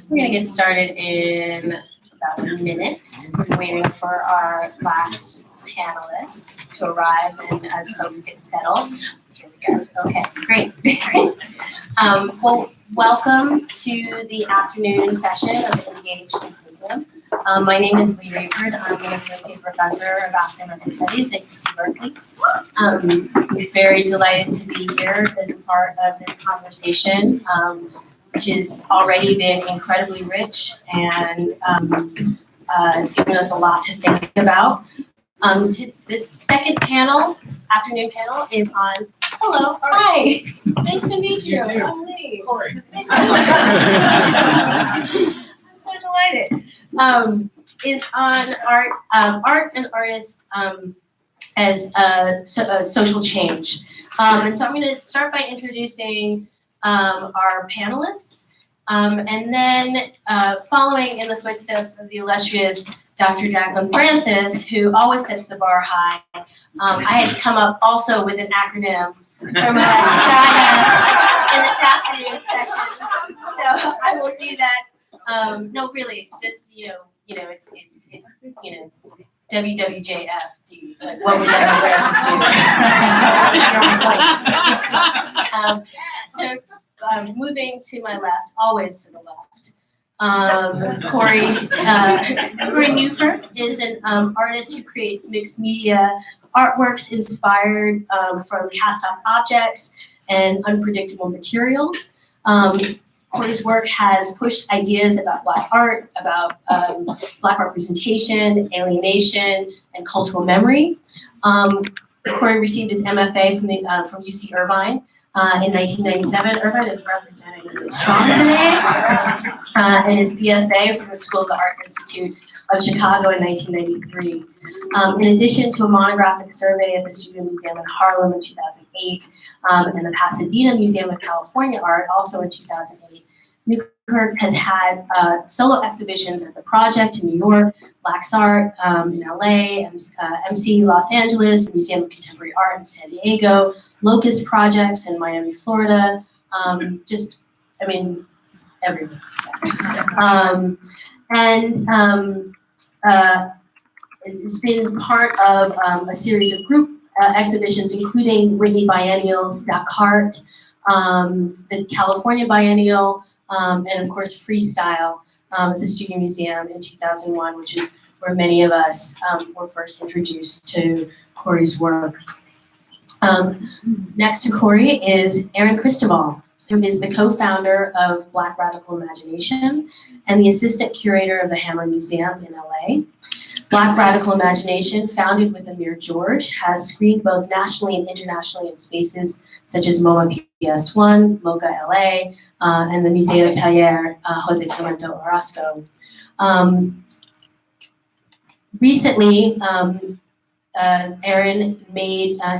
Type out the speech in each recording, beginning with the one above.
We're going to get started in about a minute. We're waiting for our last panelist to arrive, and as folks get settled. Here we go. Okay, great. Well, welcome to the afternoon session of the Engage Symposium. My name is Leigh Raiford. I'm an associate professor of African American Studies at UC Berkeley. I'm very delighted to be here as part of this conversation, which has already been incredibly rich, and it's given us a lot to think about. This second panel, this afternoon panel, is on, hello, hi, nice to meet you. I'm Leigh. Kori. Nice to meet you. I'm so delighted. Is on art and artists as social change. And so I'm going to start by introducing our panelists, and then following in the footsteps of the illustrious Dr. Jacqueline Francis, who always sets the bar high. I had to come up also with an acronym for my in this afternoon session, so I will do that. No, really, just it's WWJFD. Like, what would Jacqueline Francis do? So moving to my left, always to the left. Kori Newkirk is an artist who creates mixed media artworks inspired from cast-off objects and unpredictable materials. Kori's work has pushed ideas about Black art, about Black representation, alienation, and cultural memory. Kori received his MFA from UC Irvine in 1997. Irvine is represented really strong today. And his BFA from the School of the Art Institute of Chicago in 1993. In addition to a monographic survey at the Studio Museum in Harlem in 2008, and the Pasadena Museum of California Art also in 2008, Newkirk has had solo exhibitions at the Project in New York, Black's Art in LA, MC Los Angeles, Museum of Contemporary Art in San Diego, Locust Projects in Miami, Florida, everywhere. It's been part of a series of group exhibitions, including Whitney Biennial's Dakar, the California Biennial, and of course Freestyle at the Studio Museum in 2001, which is where many of us were first introduced to Kori's work. Next to Kori is Erin Christovale, who is the co-founder of Black Radical Imagination and the assistant curator of the Hammer Museum in LA. Black Radical Imagination, founded with Amir George, has screened both nationally and internationally in spaces such as MoMA PS1, MoCA LA, and the Museo Taller Jose Clemente Orozco. Recently, Erin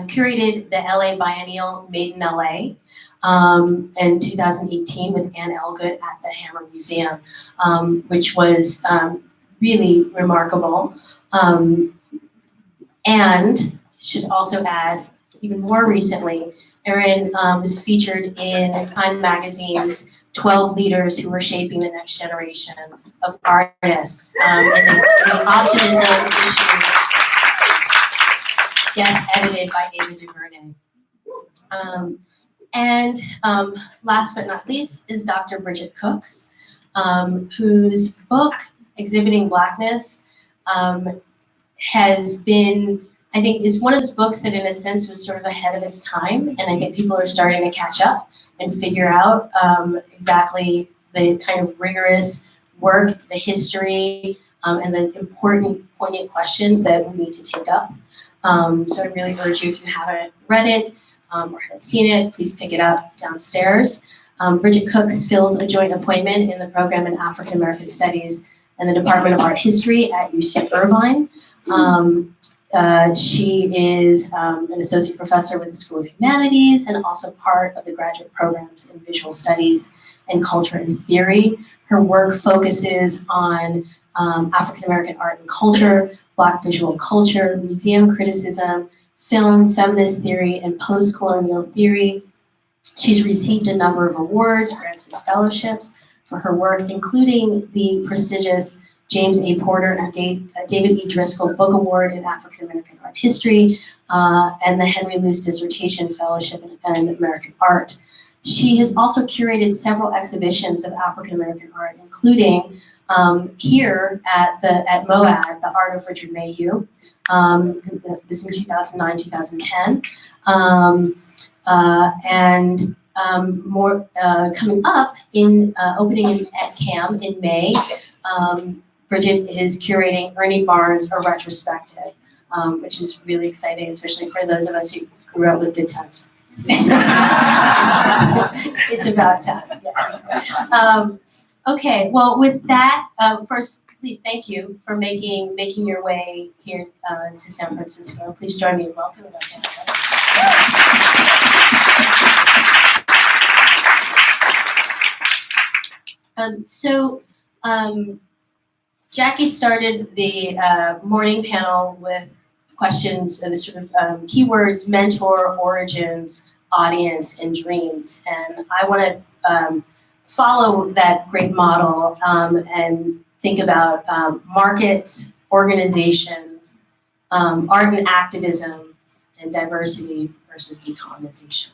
curated the LA Biennial Made in LA in 2018 with Anne Elgood at the Hammer Museum, which was really remarkable. And should also add, even more recently, Erin was featured in Time Magazine's 12 Leaders Who Were Shaping the Next Generation of Artists in the Optimism issue. Yes, edited by Ava DuVernay. And last but not least is Dr. Bridget Cooks, whose book, Exhibiting Blackness, has I think is one of those books that in a sense was sort of ahead of its time, and I think people are starting to catch up and figure out exactly the kind of rigorous work, the history, and the important, poignant questions that we need to take up. So I really urge you, if you haven't read it or haven't seen it, please pick it up downstairs. Bridget Cooks fills a joint appointment in the program in African American Studies and the Department of Art History at UC Irvine. She is an associate professor with the School of Humanities and also part of the graduate programs in visual studies and culture and theory. Her work focuses on African American art and culture, Black visual culture, museum criticism, film, feminist theory, and post-colonial theory. She's received a number of awards, grants, and fellowships for her work, including the prestigious James A. Porter and David E. Driscoll Book Award in African American Art History, and the Henry Luce Dissertation Fellowship in American Art. She has also curated several exhibitions of African American art, including here at MOAD, the Art of Richard Mayhew. This in 2009, 2010. And more coming up in opening at CAM in May. Bridget is curating Ernie Barnes, a retrospective, which is really exciting, especially for those of us who grew up with good times. It's about time, yes. Okay, well, with that, first, please thank you for making your way here to San Francisco. Please join me in welcoming Jackie started the morning panel with questions, the sort of keywords: mentor, origins, audience, and dreams. And I want to follow that great model and think about markets, organizations, art and activism, and diversity versus decolonization.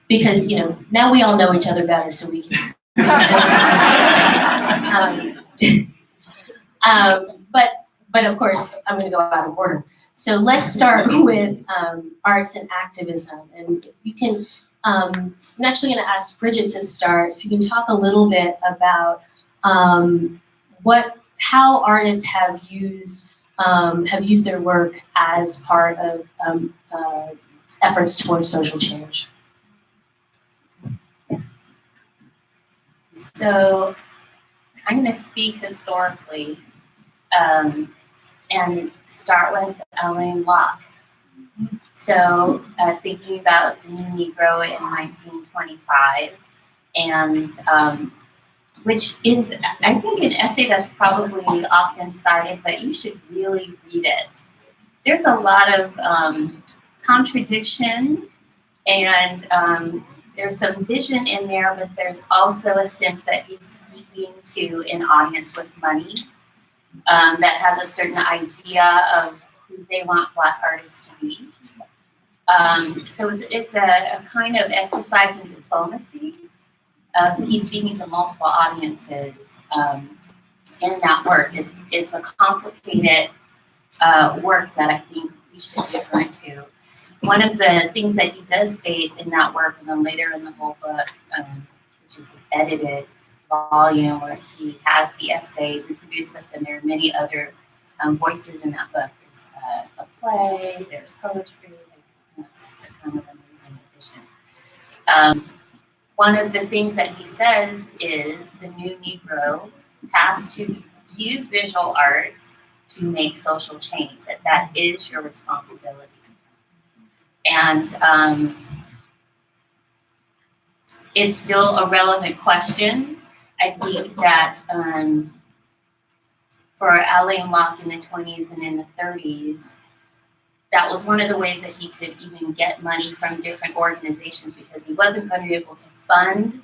Because now we all know each other better, so we can. But of course, I'm going to go out of order. So let's start with arts and activism, and you can. I'm actually going to ask Bridget to start. If you can talk a little bit about how artists have used their work as part of efforts towards social change. So I'm going to speak historically and start with Alain Locke. So thinking about the New Negro in 1925, and which is, I think, an essay that's probably often cited, but you should really read it. There's a lot of contradiction, and there's some vision in there, but there's also a sense that he's speaking to an audience with money that has a certain idea of who they want Black artists to be. So it's a kind of exercise in diplomacy. He's speaking to multiple audiences in that work. It's a complicated work that I think we should return to. One of the things that he does state in that work, and then later in the whole book, which is an edited volume where he has the essay reproduced with them, there are many other voices in that book. There's a play, there's poetry, that's kind of amazing addition. One of the things that he says is the new Negro has to use visual arts to make social change, that is your responsibility. And it's still a relevant question. I think that for Alain Locke in the 20s and in the 30s, that was one of the ways that he could even get money from different organizations, because he wasn't going to be able to fund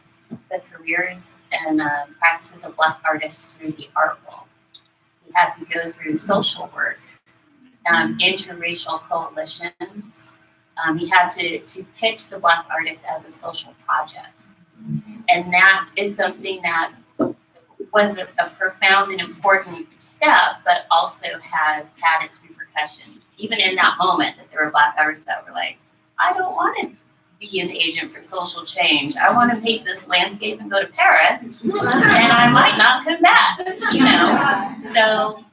the careers and practices of Black artists through the art world. He had to go through social work, interracial coalitions. He had to pitch the Black artist as a social project. And that is something that was a profound and important step, but also has had its repercussions repercussions. Even in that moment, that there were Black artists that were like, I don't want to be an agent for social change. I want to paint this landscape and go to Paris, and I might not come back, you know? So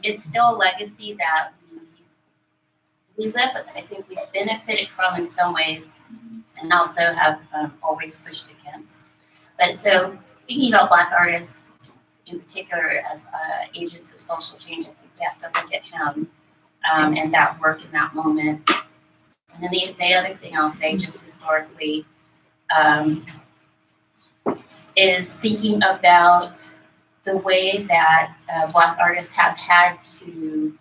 it's still a legacy that we live with. I think we've benefited from in some ways, and also have always pushed against. But so thinking about Black artists in particular as agents of social change, I think we have to look at him and that work in that moment. And then the other thing I'll say, just historically, is thinking about the way that Black artists have had to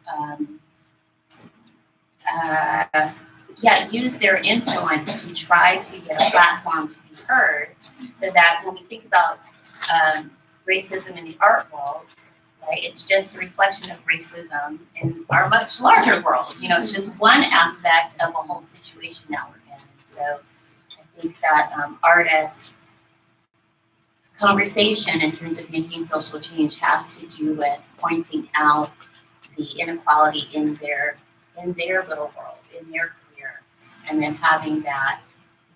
use their influence to try to get a platform to be heard, so that when we think about racism in the art world, right, it's just a reflection of racism in our much larger world. You know, it's just one aspect of a whole situation that we're in. So I think that artists' conversation in terms of making social change has to do with pointing out the inequality in their little world, in their career, and then having that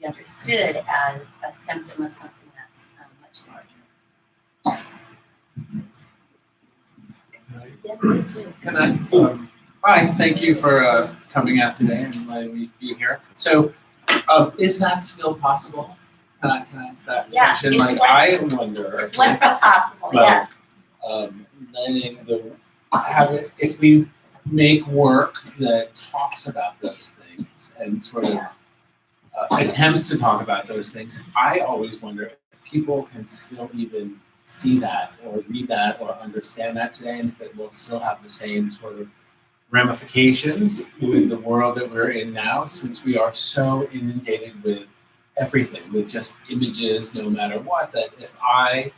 be understood as a symptom of something that's much larger. Yeah, please do. Can I? Hi, thank you for coming out today and letting me be here. So, is that still possible? Can I ask that question? It's Like, I wonder. It's less than possible, yeah. Letting if we make work that talks about those things and sort of attempts to talk about those things, I always wonder if people can still even see that or read that or understand that today, and if it will still have the same sort of ramifications with the world that we're in now, since we are so inundated with everything, with just images, no matter what, that if I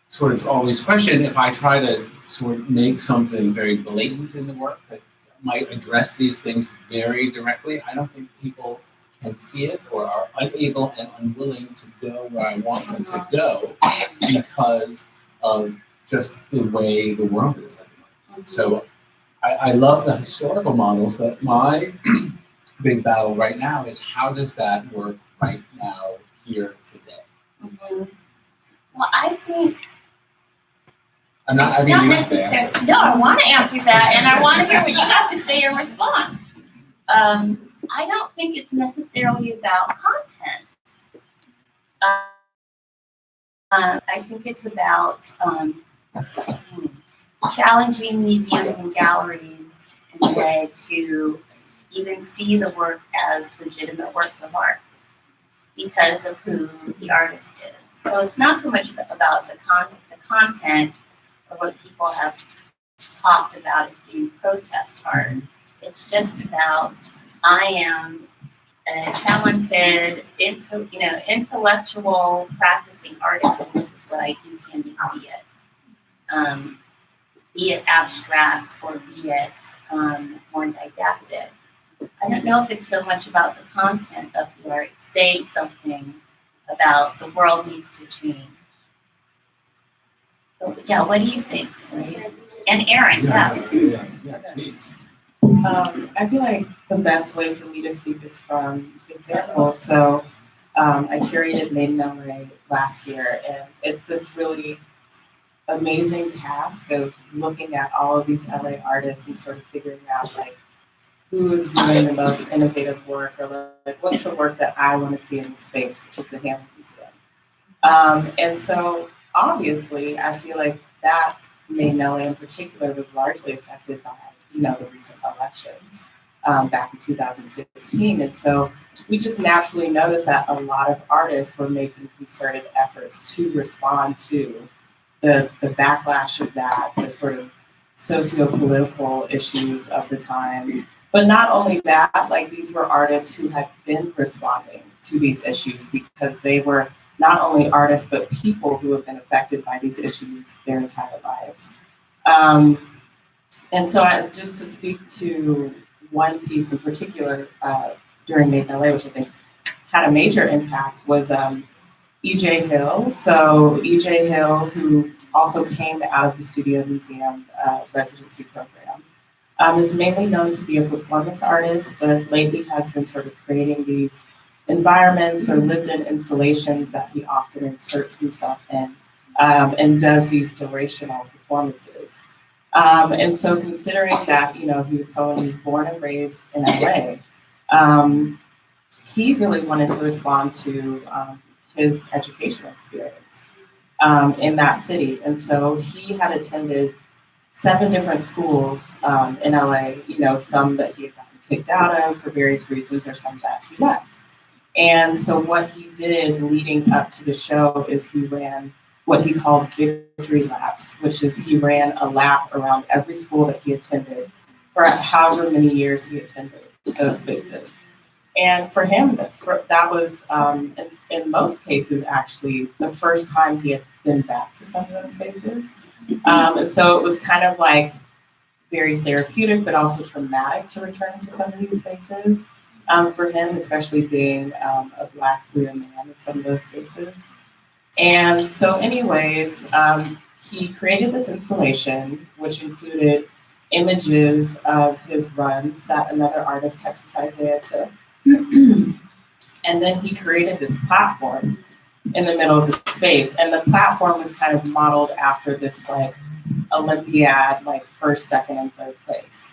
sort of always question, if I try to sort of make something very blatant in the work that might address these things very directly, I don't think people can see it or are unable and unwilling to go where I want them to go because of just the way the world is at the moment. So I love the historical models, but my big battle right now is how does that work right now, here, today? Mm-hmm. Well, I think I'm not, it's I mean, not you have to necessary. answer. No, I want to answer that, and I want to hear what you have to say in response. I don't think it's necessarily about content. I think it's about challenging museums and galleries in a way to even see the work as legitimate works of art because of who the artist is. So it's not so much about the content or what people have talked about as being protest art. It's just about, I am a talented, intellectual practicing artist, and this is what I do. Can you see it? Be it abstract or be it more didactic. I don't know if it's so much about the content of the art, saying something about the world needs to change. But yeah, what do you think? Right? And Erin, Yeah, please. I feel like the best way for me to speak is from example. So I curated Made in LA last year, and it's this really amazing task of looking at all of these LA artists and sort of figuring out like who is doing the most innovative work, or like what's the work that I want to see in the space, which is the Hamlet Museum. And so obviously I feel like that Made in LA in particular was largely affected by the recent elections back in 2016. And so we just naturally noticed that a lot of artists were making concerted efforts to respond to the backlash of that, the sort of socio-political issues of the time. But not only that, like these were artists who had been responding to these issues because they were not only artists, but people who have been affected by these issues their entire lives. And so just to speak to one piece in particular during Made in LA, which I think had a major impact, was E.J. Hill. So E.J. Hill, who also came out of the Studio Museum residency program, is mainly known to be a performance artist, but lately has been sort of creating these environments or lived-in installations that he often inserts himself in, and does these durational performances. And so considering that, you know, he was someone born and raised in LA, he really wanted to respond to his educational experience in that city. And so he had attended 7 different schools in LA, you know, some that he had gotten kicked out of for various reasons or some that he left. And so what he did leading up to the show is he ran what he called victory laps, which is he ran a lap around every school that he attended for however many years he attended those spaces. And for him, that was, in most cases, actually, the first time he had been back to some of those spaces. And so it was kind of like very therapeutic, but also traumatic to return to some of these spaces for him, especially being a Black queer man in some of those spaces. And so anyways, he created this installation, which included images of his runs that another artist, Texas Isaiah, took. And then he created this platform in the middle of the space. And the platform was kind of modeled after this like Olympiad, like first, second, and third place.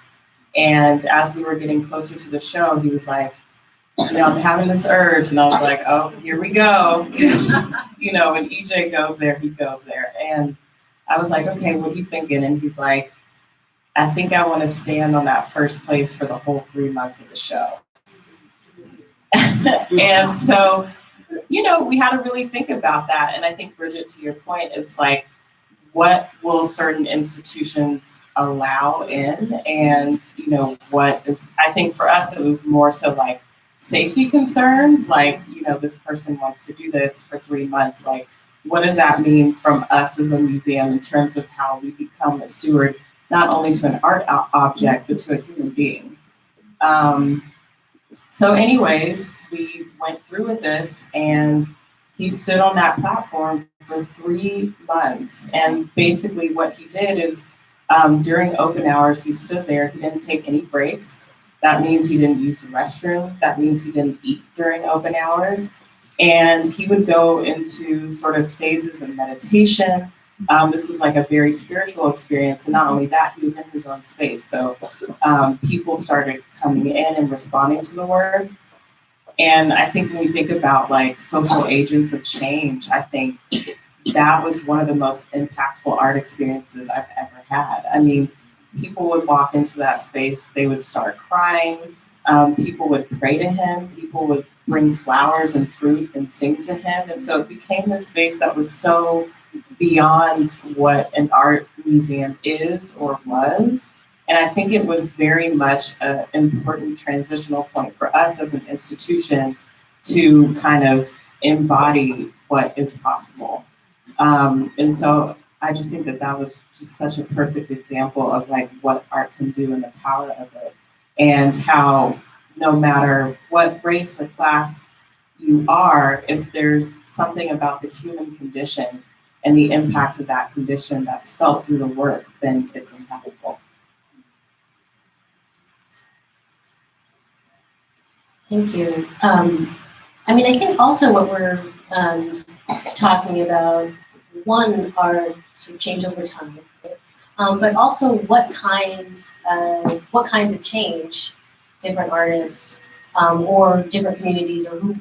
And as we were getting closer to the show, he was like, you know, I'm having this urge. And I was like, oh, here we go. You know, when EJ goes there, he goes there. And I was like, okay, what are you thinking? And he's like, I think I want to stand on that first place for the whole 3 months of the show. And so, you know, we had to really think about that. And I think, Bridget, to your point, it's like, what will certain institutions allow in? And, you know, what is, I think for us, it was more so like safety concerns, like, you know, this person wants to do this for 3 months. Like, what does that mean from us as a museum in terms of how we become a steward, not only to an art object, but to a human being? So anyways, we went through with this and he stood on that platform for 3 months. And basically what he did is during open hours, he stood there, he didn't take any breaks. That means he didn't use the restroom. That means he didn't eat during open hours. And he would go into sort of phases of meditation. This was like a very spiritual experience. And not only that, he was in his own space. So people started coming in and responding to the work. And I think when we think about like social agents of change, I think that was one of the most impactful art experiences I've ever had. I mean, people would walk into that space, they would start crying, people would pray to him, people would bring flowers and fruit and sing to him. And so it became this space that was so beyond what an art museum is or was. And I think it was very much an important transitional point for us as an institution to kind of embody what is possible. And so I just think that that was just such a perfect example of like what art can do and the power of it, and how no matter what race or class you are, if there's something about the human condition and the impact of that condition that's felt through the work, then it's impactful. Thank you. I mean, I think also what we're talking about, one, are sort of change over time, right? But also what kinds of change different artists or different communities or who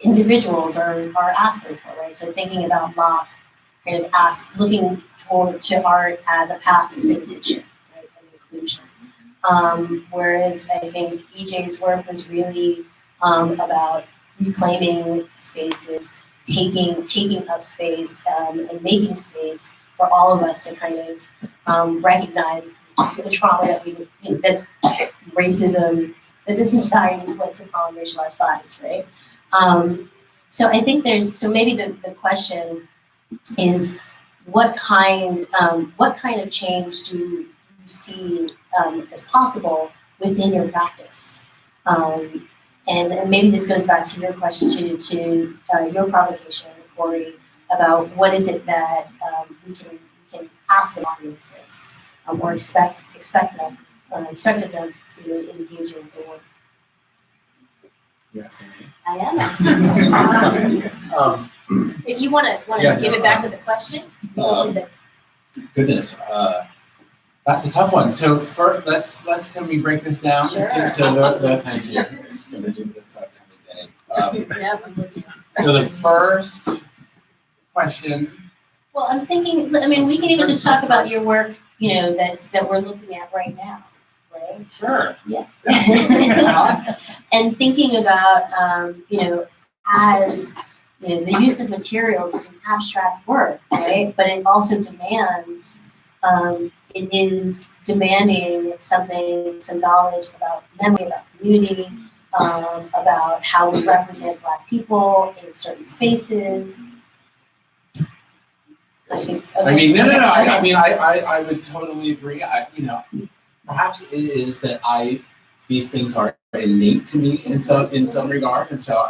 individuals are asking for, right? So thinking about Locke, kind of looking toward to art as a path to citizenship, right, and inclusion. Whereas I think EJ's work was really about reclaiming spaces, taking up space and making space for all of us to kind of recognize the trauma that that racism, that this society inflicts upon racialized bodies, right? So I think maybe the question is what kind of change do you see as possible within your practice? And maybe this goes back to your question to your provocation, Kori, about what is it that we can ask of audiences or expect them start to really engage in the work. Yes, I am. um, If you wanna Yeah, give no, it back with a question, we'll do that. goodness, that's a tough one. So let's can we break this down? Sure, Thank you. It's gonna do this upcoming day. Yeah, we would. So the first question. Well, I'm thinking, I mean, we can even just talk about your work, that we're looking at right now, right? Sure. Yeah. And thinking about, as, the use of materials is an abstract work, right? But it also demands, it is demanding some knowledge about memory, about community, about how we represent Black people in certain spaces. I think. I mean, no. Okay. I would totally agree. Perhaps it is that these things are innate to me in some regard, and so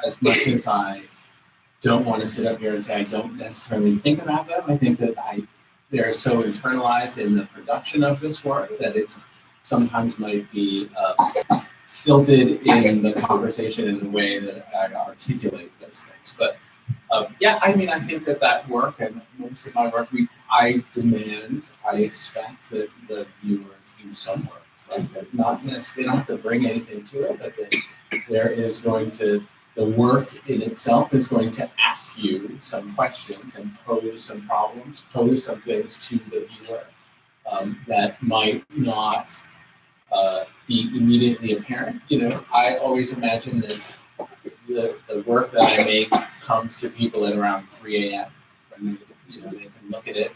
as much as I don't want to sit up here and say I don't necessarily think about them, I think that they're so internalized in the production of this work that it's sometimes might be stilted in the conversation in the way that I articulate those things, but. I think that work and most of my work, I expect that the viewers do some work, right? That not necessarily, they don't have to bring anything to it, but that the work in itself is going to ask you some questions and pose some problems, pose some things to the viewer that might not be immediately apparent. I always imagine that the work that I make comes to people at around 3 a.m. when they can look at it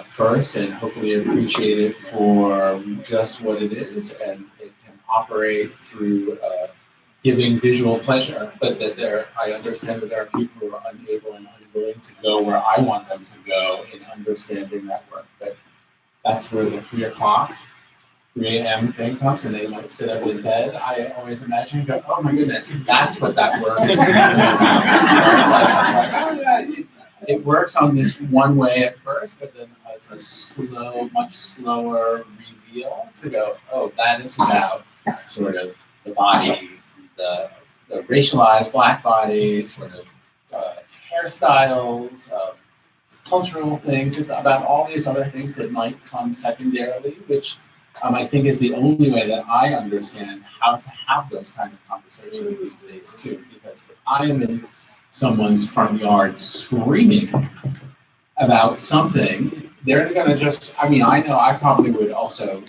first and hopefully appreciate it for just what it is, and it can operate through giving visual pleasure. But that I understand that there are people who are unable and unwilling to go where I want them to go in understanding that work. But that's where the 3 a.m. thing comes, and they might sit up in bed. I always imagine and go, oh my goodness, that's what that work is. It works on this one way at first, but then it's a slow, much slower reveal to go, oh, that is about sort of the body, the racialized Black body, sort of hairstyles, cultural things. It's about all these other things that might come secondarily, which I think is the only way that I understand how to have those kind of conversations these days too. Because if I am in someone's front yard screaming about something, they're gonna I know I probably would also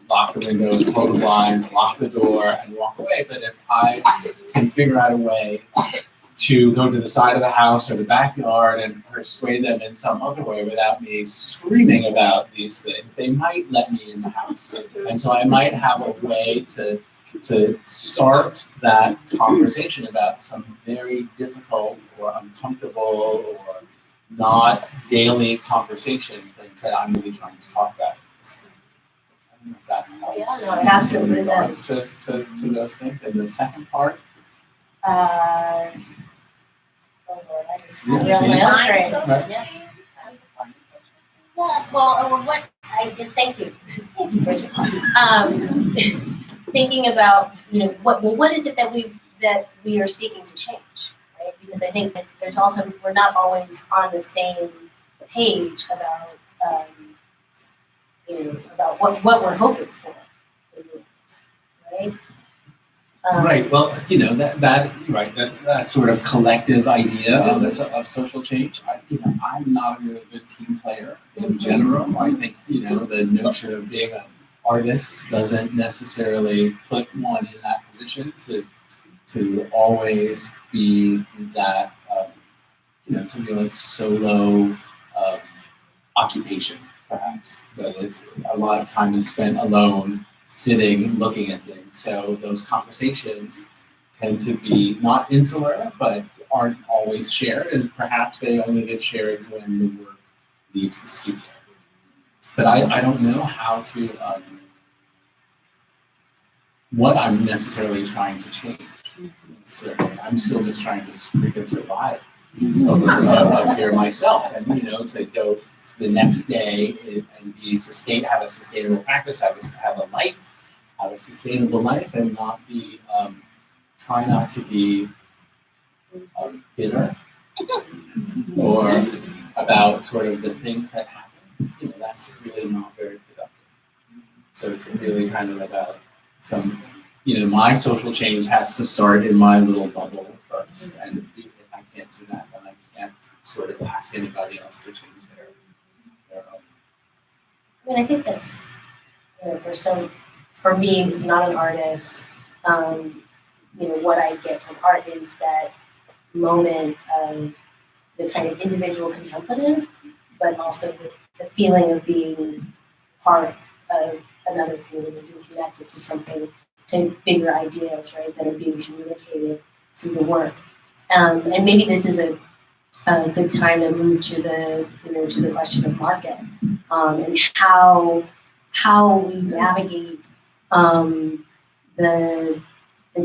lock the windows, close the blinds, lock the door, and walk away. But if I can figure out a way to go to the side of the house or the backyard and persuade them in some other way without me screaming about these things, they might let me in the house. And so I might have a way to start that conversation about some very difficult or uncomfortable or not daily conversation things that I'm really trying to talk about. I don't know if that helps. Yeah, no, it absolutely does. To those things. And the second part? Oh Lord, I just had it on my own train. Right. Yeah. Well, thank you. Thank you, Bridget. Thinking about, what is it that we are seeking to change, right? Because I think that there's also, we're not always on the same page about, about what we're hoping for, right? Right. Well, that sort of collective idea of social change. I'm not a really good team player in general. I think the notion of being an artist doesn't necessarily put one in that position to always be that to be like solo occupation, perhaps. That it's a lot of time is spent alone, sitting, looking at things. So those conversations tend to be not insular, but aren't always shared, and perhaps they only get shared when the work leaves the studio. But I don't know how to, what I'm necessarily trying to change. Certainly, I'm still just trying to freaking survive. of here myself, and to go the next day and have a sustainable practice, have a sustainable life, and not be try not to be bitter or about sort of the things that happen. That's really not very productive. So it's really kind of about some, my social change has to start in my little bubble first, and if I can't do that, then I can't sort of ask anybody else to change their own. I mean, I think that's, for me, who's not an artist, what I get from art is that moment of the kind of individual contemplative, but also the feeling of being part of another community, being connected to something, to bigger ideas, right, that are being communicated through the work. And maybe this is a good time to move to the question of market, and how we navigate the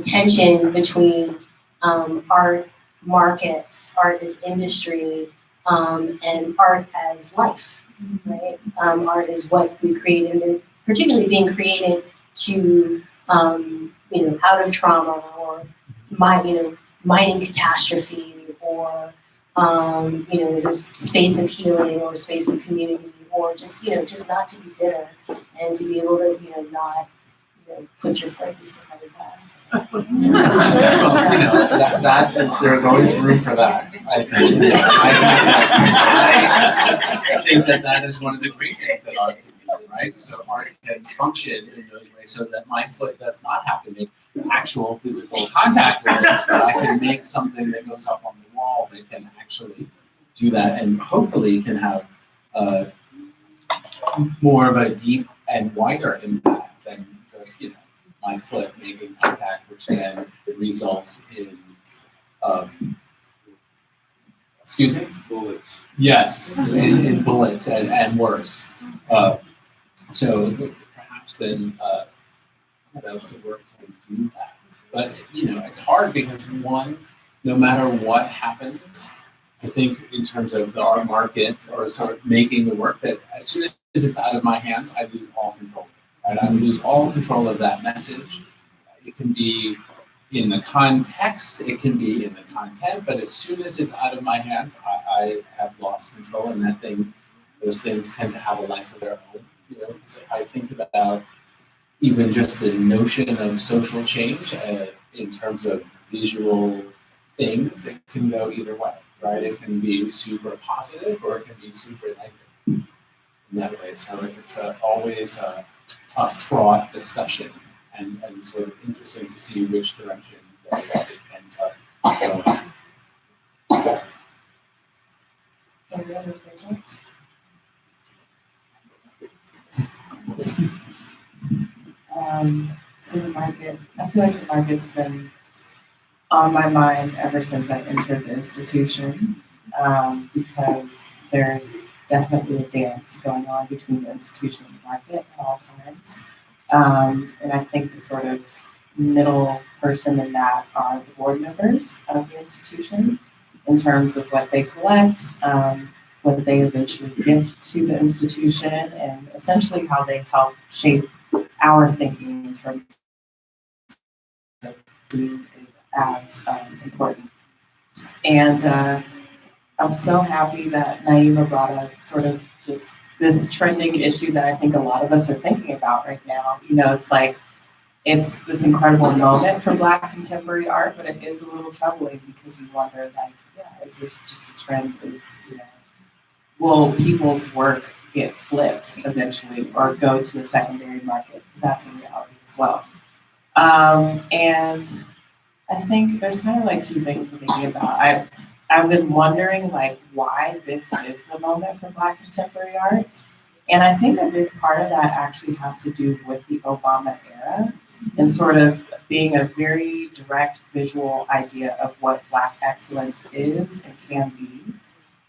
tension between art markets, art as industry, and art as life, right? Art is what we create, and particularly being created to, out of trauma or mining catastrophe, or is a space of healing or a space of community, or just not to be bitter and to be able to not put your foot through somebody's ass. Well, that is, there's always room for that. I think. I think that is one of the great things that art can do, right? So art can function in those ways so that my foot does not have to make actual physical contact with it, but I can make something that goes up on the wall that can actually do that, and hopefully can have more of a deep and wider impact than just my foot making contact, which then results in excuse me? Bullets. Yes, in bullets and worse. So perhaps then the work can do that. But it's hard because no matter what happens, I think in terms of the art market or sort of making the work, that as soon as it's out of my hands, I lose all control. Right? I lose all control of that message. It can be in the context, it can be in the content, but as soon as it's out of my hands, I have lost control, and those things tend to have a life of their own. So I think about even just the notion of social change in terms of visual things, it can go either way, right? It can be super positive or it can be super negative in that way. So it's always a fraught discussion, and sort of interesting to see which direction that it ends up going. Erin and Bridget. So the market, I feel like the market's been on my mind ever since I entered the institution, because there's definitely a dance going on between the institution and the market at all times. And I think the sort of middle person in that are the board members of the institution in terms of what they collect, what they eventually give to the institution, and essentially how they help shape our thinking in terms of being as important. And I'm so happy that Naima brought up sort of just this trending issue that I think a lot of us are thinking about right now. It's like, it's this incredible moment for Black contemporary art, but it is a little troubling because you wonder, like, is this just a trend? Will people's work get flipped eventually or go to a secondary market? Because that's a reality as well. And I think there's kind of like two things I'm thinking about. I've been wondering like why this is the moment for Black contemporary art. And I think a big part of that actually has to do with the Obama era and sort of being a very direct visual idea of what Black excellence is and can be.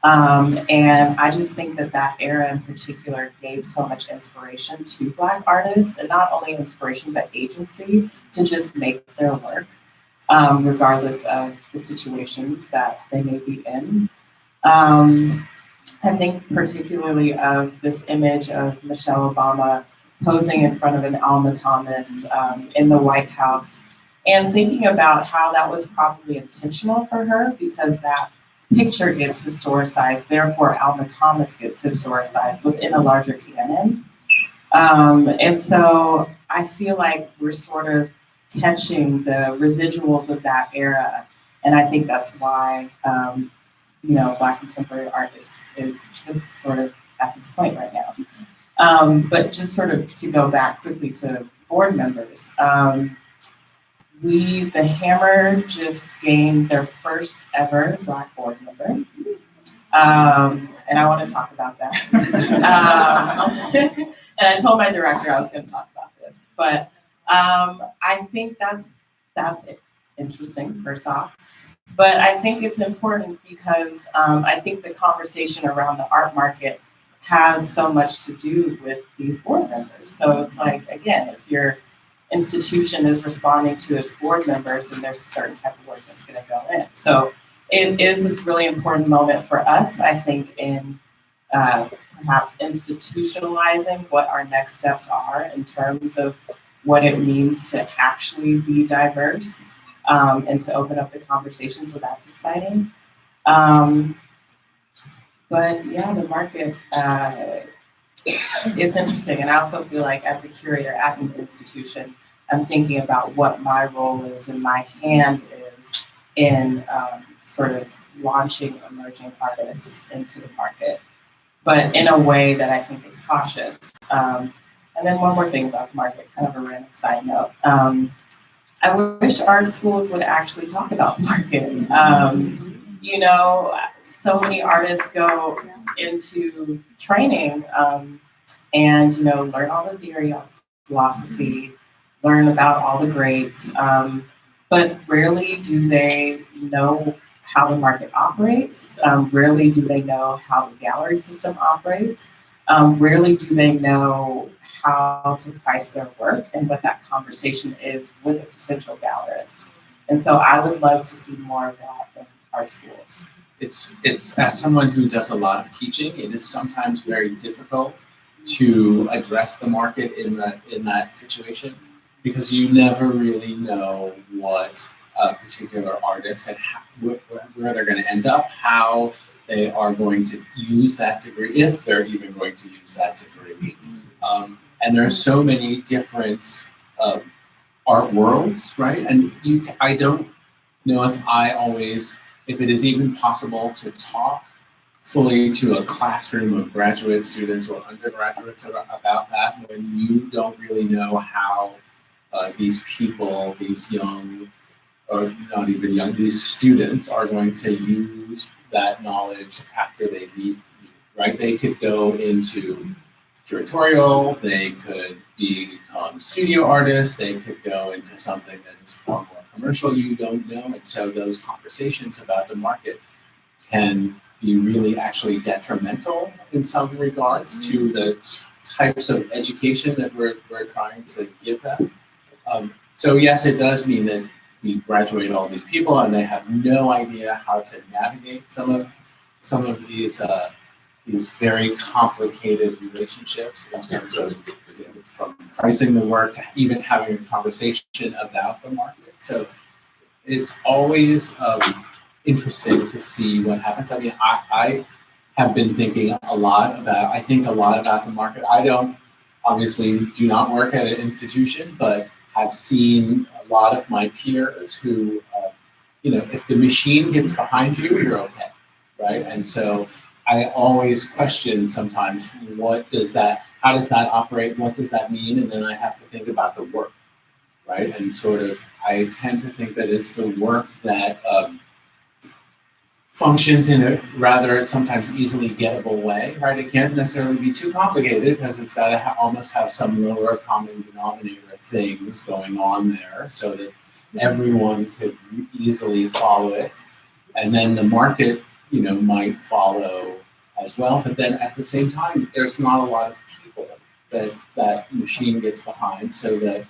And I just think that era in particular gave so much inspiration to Black artists, and not only inspiration, but agency to just make their work. regardless of the situations that they may be in. I think particularly of this image of Michelle Obama posing in front of an Alma Thomas in the White House, and thinking about how that was probably intentional for her, because that picture gets historicized, therefore Alma Thomas gets historicized within a larger canon. And so I feel like we're sort of catching the residuals of that era, and I think that's why Black contemporary art is sort of at this point right now. But just sort of to go back quickly to board members, the Hammer just gained their first ever Black board member. And I want to talk about that. And I told my director I was going to talk about this, but I think that's interesting, first off. But I think it's important because I think the conversation around the art market has so much to do with these board members. So it's like, again, if your institution is responding to its board members, then there's a certain type of work that's going to go in. So it is this really important moment for us, I think, in perhaps institutionalizing what our next steps are in terms of what it means to actually be diverse, and to open up the conversation. So that's exciting. But yeah, the market, it's interesting. And I also feel like as a curator at an institution, I'm thinking about what my role is and my hand is in sort of launching emerging artists into the market, but in a way that I think is cautious. And then one more thing about the market, kind of a random side note. I wish art schools would actually talk about the market. So many artists go into training and learn all the theory of philosophy, learn about all the greats, but rarely do they know how the market operates. Rarely do they know how the gallery system operates. Rarely do they know how to price their work and what that conversation is with a potential gallerist. And so I would love to see more of that in art schools. It's as someone who does a lot of teaching, it is sometimes very difficult to address the market in that situation, because you never really know what a particular artist and where they're going to end up, how they are going to use that degree, if they're even going to use that degree. And there are so many different art worlds, right? And I don't know if it is even possible to talk fully to a classroom of graduate students or undergraduates about that when you don't really know how these people, these young, or not even young, these students are going to use that knowledge after they leave you, right? They could go into curatorial, they could become studio artists, they could go into something that is far more commercial, you don't know. And so those conversations about the market can be really actually detrimental in some regards to the types of education that we're trying to give them. So yes, it does mean that we graduate all these people and they have no idea how to navigate some of these very complicated relationships in terms of from pricing the work to even having a conversation about the market. So it's always interesting to see what happens. I mean, I have been thinking a lot about the market. I do not work at an institution, but have seen a lot of my peers who, if the machine gets behind you, you're okay, right? And so I always question sometimes, how does that operate? What does that mean? And then I have to think about the work, right? And sort of, I tend to think that it's the work that functions in a rather sometimes easily gettable way, right? It can't necessarily be too complicated because it's got to almost have some lower common denominator things going on there so that everyone could easily follow it. And then the market, might follow as well. But then at the same time, there's not a lot of people that machine gets behind, so that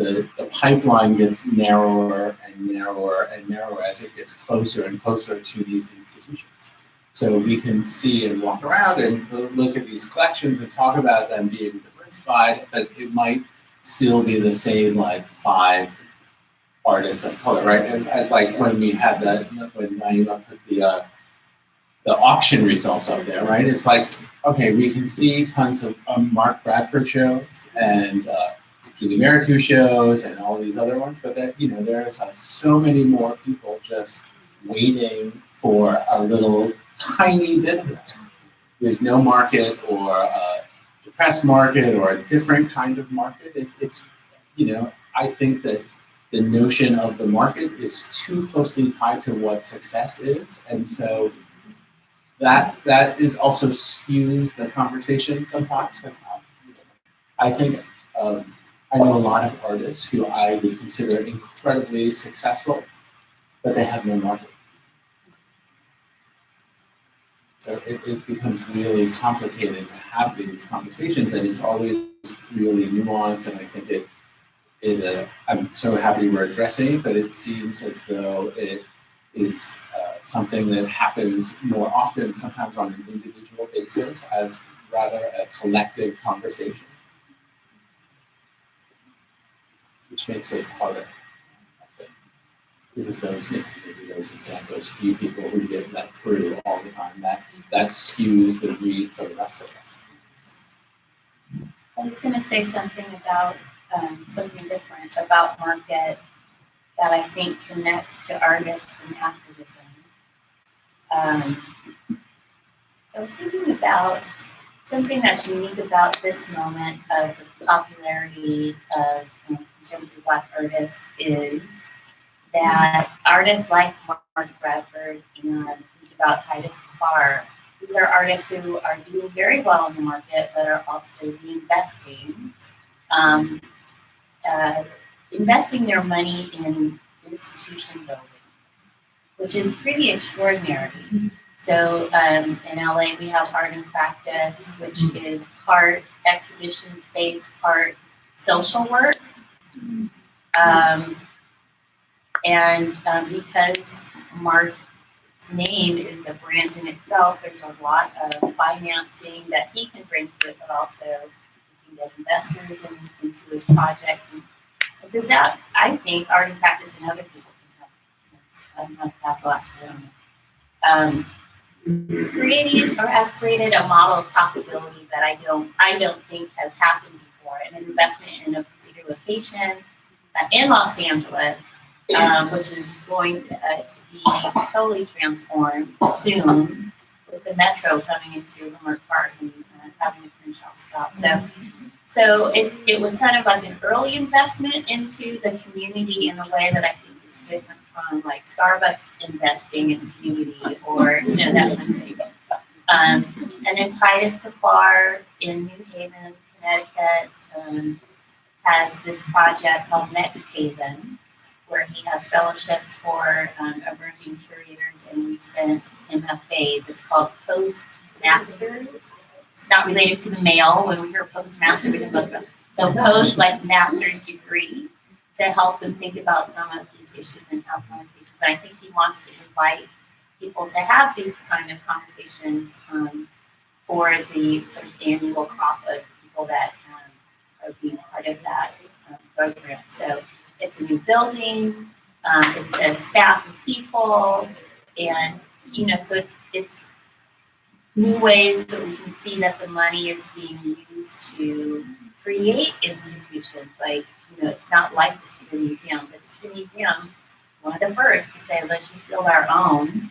the pipeline gets narrower and narrower and narrower as it gets closer and closer to these institutions. So we can see and walk around and look at these collections and talk about them being diversified, but it might still be the same like 5 artists of color, right? And like when we had when Naima put the auction results up there, right? It's like, okay, we can see tons of Mark Bradford shows and Julie Meritou shows and all these other ones, but that, there's so many more people just waiting for a little tiny bit of that. There's no market or a depressed market or a different kind of market. It's I think that the notion of the market is too closely tied to what success is, and so that is also skews the conversation sometimes. Because I think I know a lot of artists who I would consider incredibly successful, but they have no market. So it becomes really complicated to have these conversations, and it's always really nuanced. And I think I'm so happy we're addressing it, but it seems as though it is something that happens more often, sometimes on an individual basis, as rather a collective conversation, which makes it harder, I think, because those examples, few people who get that through all the time, that skews the read for the rest of us. I was going to say something about something different about market that I think connects to artists and activism. So I was thinking about something that's unique about this moment of the popularity of contemporary Black artists is that artists like Mark Bradford and think about Titus Kaphar, these are artists who are doing very well in the market, but are also reinvesting, investing their money in institution building, which is pretty extraordinary. So in LA, we have Art in Practice, which is part exhibition space, part social work. Because Mark's name is a brand in itself, there's a lot of financing that he can bring to it, but also he can get investors into his projects. And so that, I think, Art in Practice and other people can have the last word on this. It's created or has created a model of possibility that I don't think has happened before. And an investment in a particular location in Los Angeles, which is going to be totally transformed soon with the metro coming into Leimert Park and having a Crenshaw stop. So it was kind of like an early investment into the community in a way that I think is different from like Starbucks investing in the community or that kind of thing. And then Titus Kaphar in New Haven, Connecticut, has this project called Next Haven, where he has fellowships for emerging curators and recent MFAs. It's called Postmasters. It's not related to the mail. When we hear postmaster, we can look at it. So post, like master's degree, to help them think about some of these issues and have conversations. And I think he wants to invite people to have these kind of conversations for the sort of annual crop of people that are being part of that program. So it's a new building, it's a staff of people, and so it's new ways that we can see that the money is being used to create institutions. Like, it's not like the Student Museum, but the Student Museum is one of the first to say, let's just build our own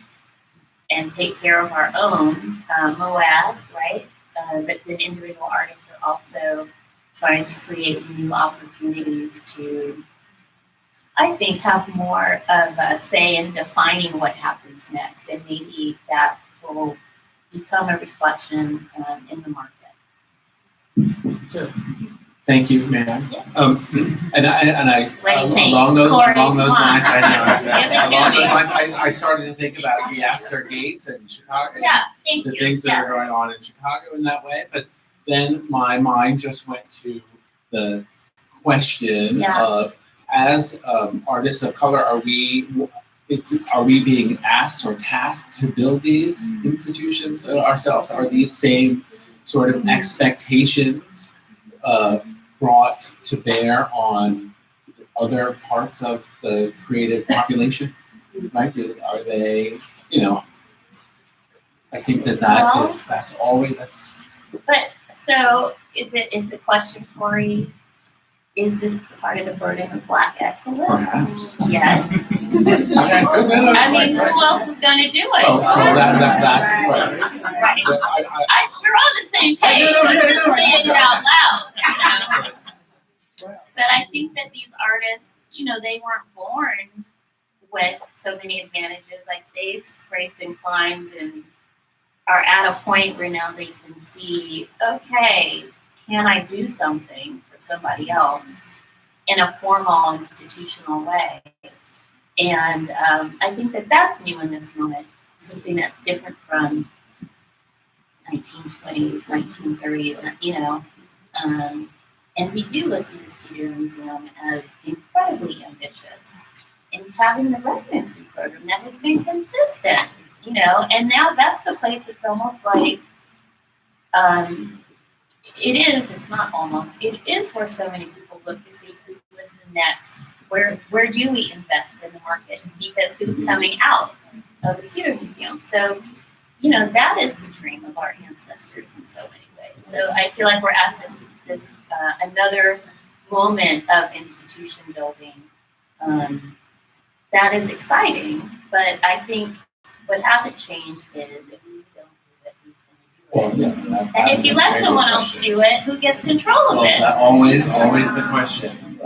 and take care of our own Moab, right? But then individual artists are also trying to create new opportunities to, I think, have more of a say in defining what happens next, and maybe that will become a reflection in the market. So, thank you, ma'am. Yes. And I along those lines, I started to think about the Astor Gates and Chicago, and the things that are going on in Chicago in that way. But then my mind just went to the question Yeah. of, as artists of color, are we being asked or tasked to build these institutions ourselves? Are these same sort of expectations brought to bear on other parts of the creative population? Right? Are they, I think Well, that's always. But so is a question, Kori? Is this part of the burden of Black excellence? Perhaps. Yes. Okay. I mean, who else is going to do it? Oh, that's right. Right. But We're on the same page. No, I'm just no, saying it out loud. Right. But I think that these artists, they weren't born with so many advantages. Like they've scraped and climbed and are at a point where now they can see, okay, can I do something for somebody else in a formal institutional way? And I think that that's new in this moment, something that's different from 1920s, 1930s, and we do look to the Studio Museum as incredibly ambitious in having the residency program that has been consistent, and now that's the place it's almost like, it's not almost, it is where so many people look to see who is the next, where do we invest in the market, because who's coming out of the Studio Museum. So, that is the dream of our ancestors in so many ways. So I feel like we're at this another moment of institution building that is exciting, but I think what hasn't changed is if we don't do it, who's going to do it? Well, And if you let someone else do it, who gets control of it? Always the question.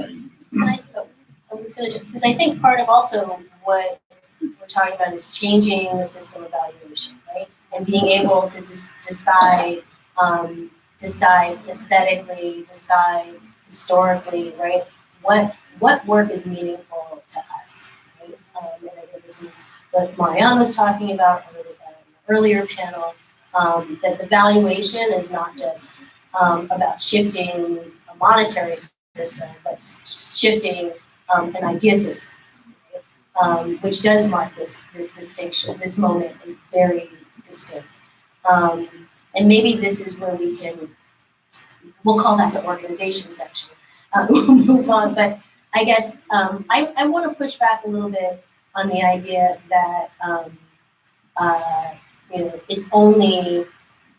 Right. I was going to, because I think part of also what we're talking about is changing the system evaluation, right? And being able to decide aesthetically, decide historically, right? What work is meaningful to us, right? And I think this is what Marianne was talking about in the earlier panel, that the valuation is not just about shifting a monetary system, but shifting an idea system, right? Which does mark this distinction. This moment is very distinct. And maybe this is where we'll call that the organization section. We'll move on, but I guess I want to push back a little bit on the idea that it's only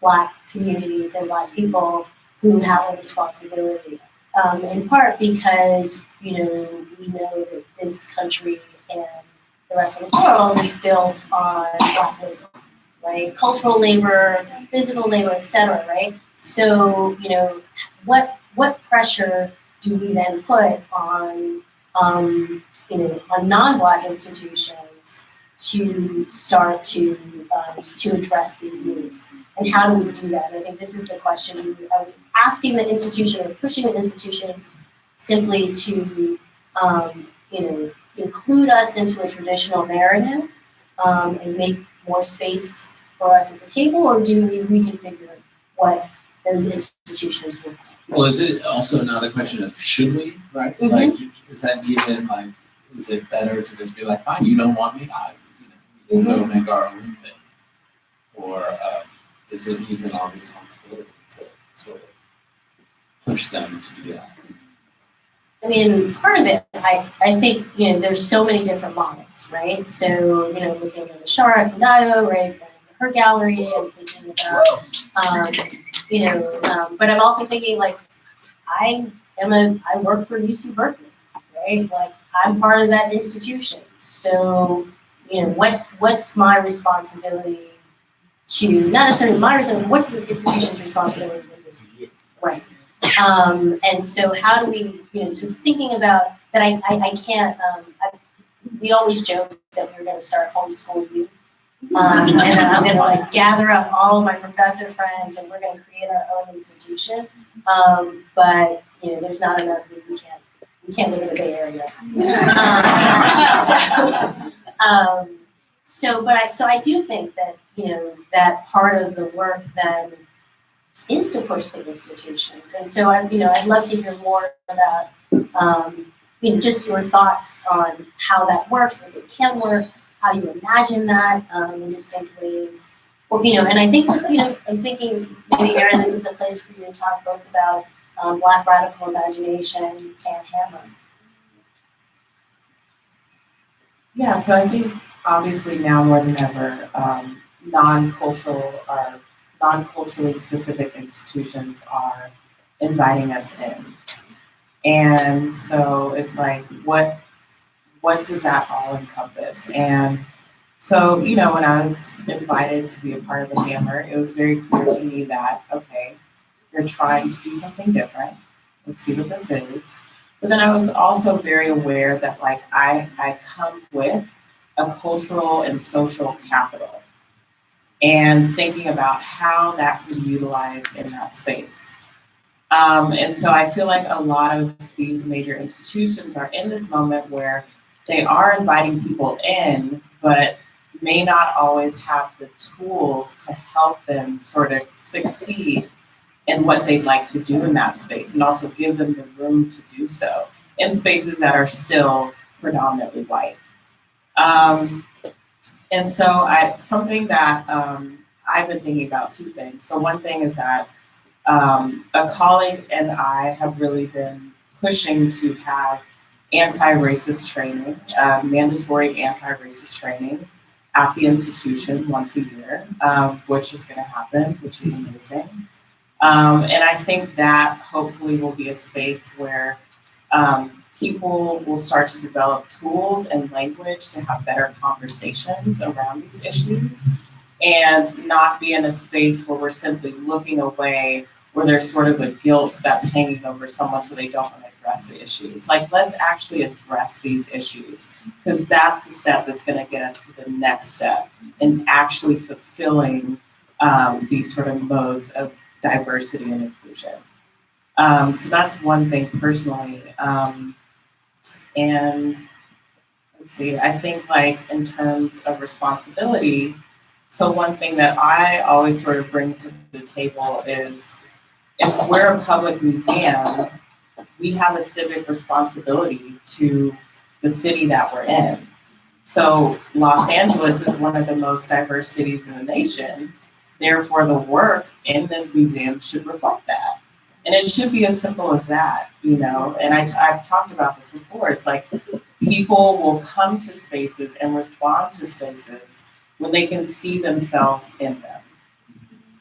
Black communities and Black people who have a responsibility. In part because we know that this country and the rest of the world is built on Black labor, right? Cultural labor, physical labor, etc. Right? So what pressure do we then put on non-Black institutions to start to address these needs? And how do we do that? And I think this is the question. Are we asking the institution or pushing the institutions simply to include us into a traditional narrative and make more space for us at the table, or do we reconfigure what those institutions look like? Well, is it also not a question of should we, right? Mm-hmm. Like, is that even like, is it better to just be like, fine, you don't want me, we can go make our own thing? Or is it even our responsibility to sort of push them to do that? I mean, part of it, I think, there's so many different models, right? So, looking at the Shara Kandayo, right, her gallery, I'm thinking about, but I'm also thinking, like, I work for UC Berkeley, right? Like, I'm part of that institution. So, what's my responsibility to, not necessarily my responsibility, what's the institution's responsibility to this? Right. And so how do we, so thinking about that, I can't, we always joke that we were going to start homeschool you. And then I'm going to gather up all of my professor friends and we're going to create our own institution. But, there's not enough, we can't live in the Bay Area. So I do think that, that part of the work then is to push the institutions. And so I'd love to hear more about Just your thoughts on how that works, if it can work, how you imagine that in distinct ways. Or, and I think, I'm thinking maybe, Erin, this is a place for you to talk both about Black radical imagination and Hammer. Yeah, so I think obviously now more than ever, non-culturally specific institutions are inviting us in. And so it's like, what does that all encompass? And so, when I was invited to be a part of the Hammer, it was very clear to me that, okay, you're trying to do something different. Let's see what this is. But then I was also very aware that I come with a cultural and social capital and thinking about how that can be utilized in that space. And so I feel like a lot of these major institutions are in this moment where they are inviting people in, but may not always have the tools to help them sort of succeed in what they'd like to do in that space, and also give them the room to do so in spaces that are still predominantly white. And so something that I've been thinking about, two things. So one thing is that a colleague and I have really been pushing to have anti-racist training, mandatory anti-racist training at the institution once a year, which is going to happen, which is amazing. And I think that hopefully will be a space where people will start to develop tools and language to have better conversations around these issues, and not be in a space where we're simply looking away, where there's sort of a guilt that's hanging over someone so they don't want to address the issue. It's like, let's actually address these issues, because that's the step that's going to get us to the next step in actually fulfilling these sort of modes of diversity and inclusion. So that's one thing personally. And let's see, I think in terms of responsibility, so one thing that I always sort of bring to the table is, if we're a public museum, we have a civic responsibility to the city that we're in. So Los Angeles is one of the most diverse cities in the nation. Therefore, the work in this museum should reflect that. And it should be as simple as that, And I've talked about this before. It's like, people will come to spaces and respond to spaces when they can see themselves in them.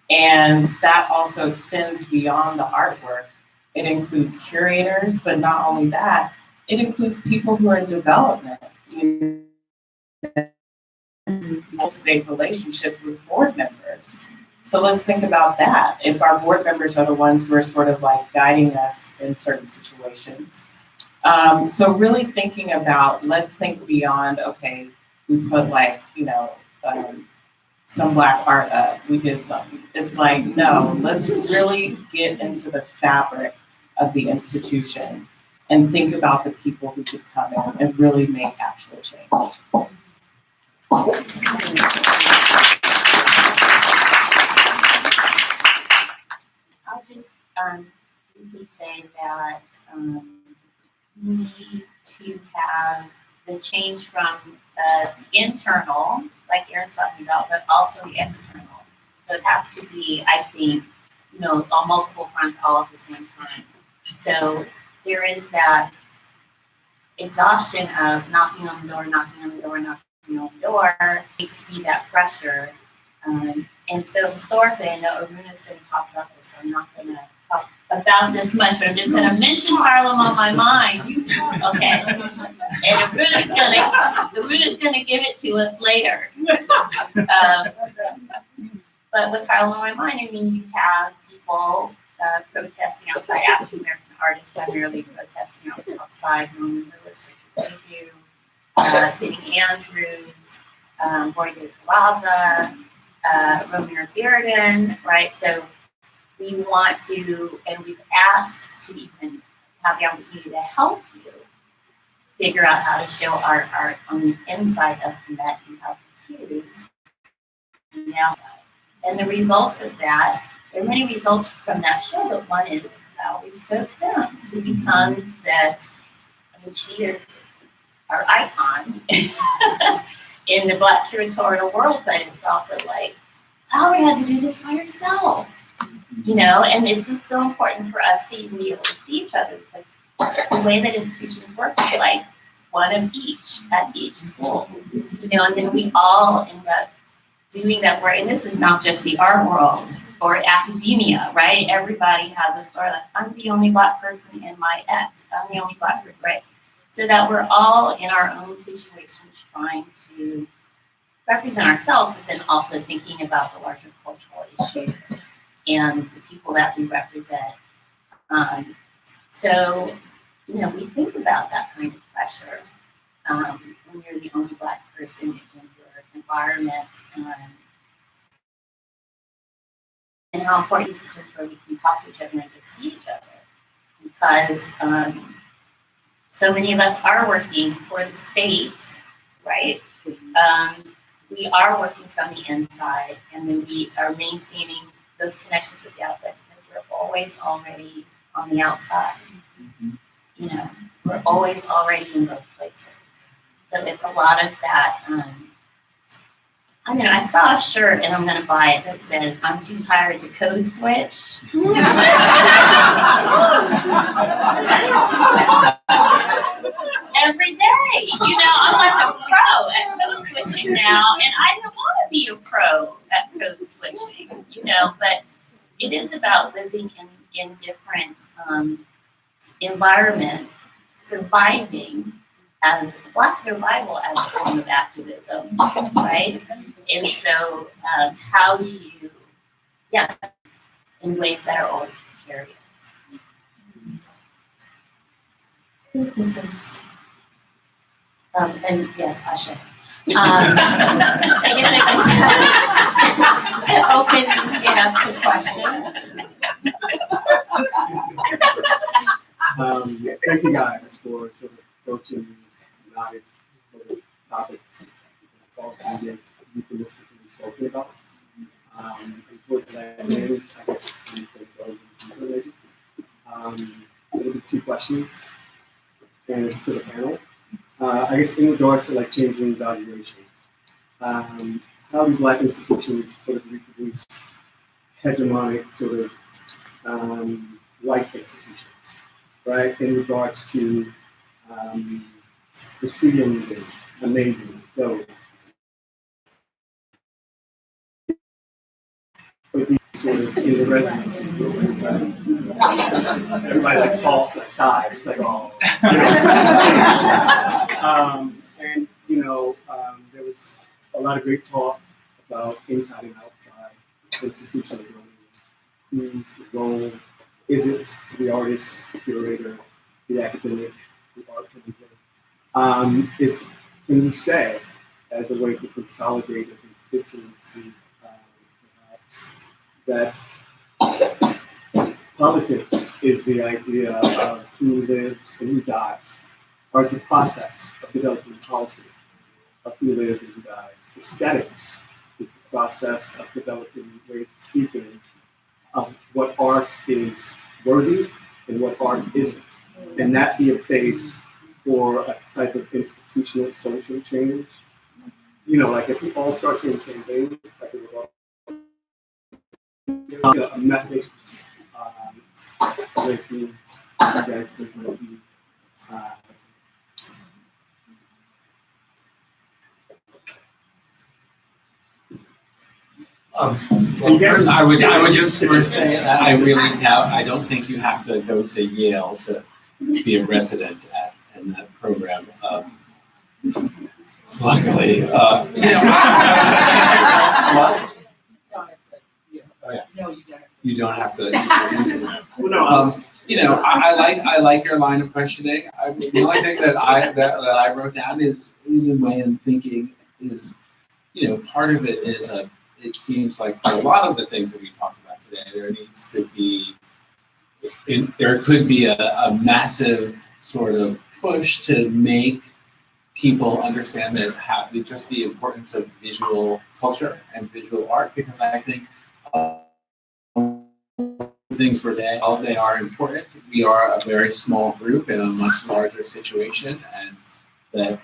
And that also extends beyond the artwork. It includes curators, but not only that, it includes people who are in development. Cultivate relationships with board members. So let's think about that. If our board members are the ones who are sort of guiding us in certain situations. So really thinking about, let's think beyond, okay, we put some Black art up, we did something. It's like, no, let's really get into the fabric of the institution and think about the people who could come in and really make actual change. I'll just briefly say that we need to have the change from the internal, like Erin's talking about, but also the external. So it has to be, I think, on multiple fronts all at the same time. So there is that exhaustion of knocking on the door, knocking on the door, knocking on the door. It needs to be that pressure. And so historically, I know Aruna's going to talk about this, so I'm not going to talk about this much, but I'm just going to mention Harlem on my mind. Okay. And Aruna's going to give it to us later. But with Harlem on my mind, you have people protesting outside, African American artists primarily protesting outside, Norman Lewis, Richard Mayhew, Benny Andrews, Boy de Lava, Romero Bearden, right? So we want to, and we've asked to even have the opportunity to help you figure out how to show art on the inside of Met and Health communities. And the result of that, there are many results from that show, but one is Valerie Stokes-Sims, who becomes this, I mean, she is our icon in the Black curatorial world, but it's also like, Valerie had to do this by herself, you know, and it's so important for us to even be able to see each other, because the way that institutions work is like one of each at each school, you know, and then we all end up doing that work. And this is not just the art world or academia, right? Everybody has a story like, I'm the only Black person in my X, I'm the only Black group, right? So that we're all in our own situations trying to represent ourselves, but then also thinking about the larger cultural issues and the people that we represent. So, you know, we think about that kind of pressure when you're the only Black person in your environment, and how important it is where we can talk to each other and just see each other, because so many of us are working for the state, right? We are working from the inside, and then we are maintaining those connections with the outside, because we're always already on the outside. You know, we're always already in those places. So it's a lot of that. I mean, I saw a shirt, and I'm going to buy it, that said, I'm too tired to code switch. Every day, you know, I'm like a pro at code switching now, and I didn't want to be a pro at code switching, you know, but it is about living in different environments, surviving as Black survival as a form of activism, right? And so how do you, yes, in ways that are always precarious. This is, and yes, Asha. I guess I can to open it up to questions. Thank you guys for sort of approaching these nodded sort of topics that euphemistically spoken about. And towards that end, I guess we could go deeper maybe. Maybe 2 questions, and it's to the panel. I guess in regards to like changing valuation, how do Black institutions sort of reproduce hegemonic sort of white institutions, right? In regards to the stadium is amazing, though. But these sort of in the residency building, right? Everybody like salts like sides, it's like all. You know? And you know, there was a lot of great talk about inside and outside institutional learning. Who's the role? Is it the artist, the curator, the academic, the art collector? Can you say, as a way to consolidate a constituency, perhaps, that politics is the idea of who lives and who dies, or the process of developing policy of who lives and who dies? Aesthetics is the process of developing ways of speaking of what art is worthy and what art isn't. And that be a base for a type of institutional social change. You know, like if we all start saying the same thing, like a methodist, with you guys think might be well, first, I would just first say that I really doubt. I don't think you have to go to Yale to be a resident in that program. Luckily, you know, you don't have to. well, no, you know, I like your line of questioning. The only thing that I wrote down is, in the way I'm thinking, is, you know, part of it is it seems like for a lot of the things that we talked about today, there needs to be, there could be a massive sort of push to make people understand that just the importance of visual culture and visual art, because I think things were there. All they are important. We are a very small group in a much larger situation, and that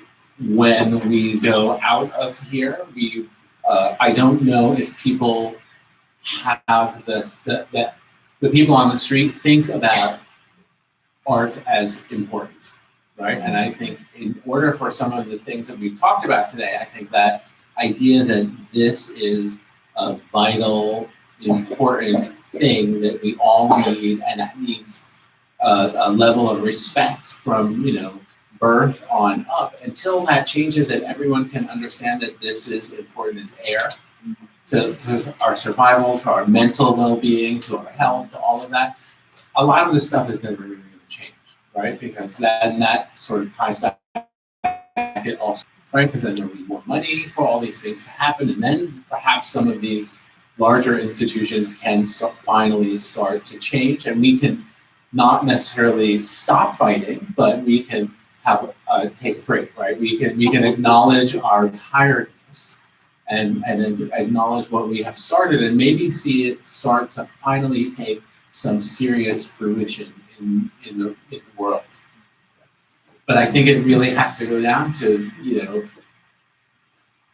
when we go out of here, I don't know if people have the people on the street think about art as important, right? And I think in order for some of the things that we've talked about today, I think that idea that this is a vital, important thing that we all need, and that needs a level of respect from, birth on up. Until that changes and everyone can understand that this is important as air to our survival, to our mental well-being, to our health, to all of that, a lot of this stuff is never really going to change, right? Because that sort of ties back it also, right? Because then there'll be more money for all these things to happen, and then perhaps some of these larger institutions can finally start to change, and we can not necessarily stop fighting, but we can have take a break, right? We can acknowledge our tiredness and acknowledge what we have started, and maybe see it start to finally take some serious fruition in the world. But I think it really has to go down to,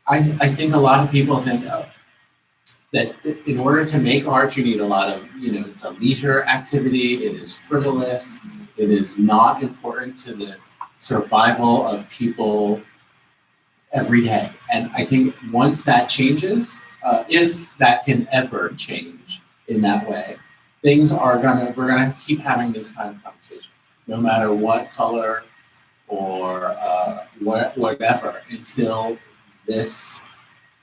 I think a lot of people think that in order to make art, you need a lot of, it's a leisure activity, it is frivolous, it is not important to the survival of people every day. And I think once that changes, if that can ever change in that way, we're gonna keep having these kind of conversations, no matter what color or whatever, until this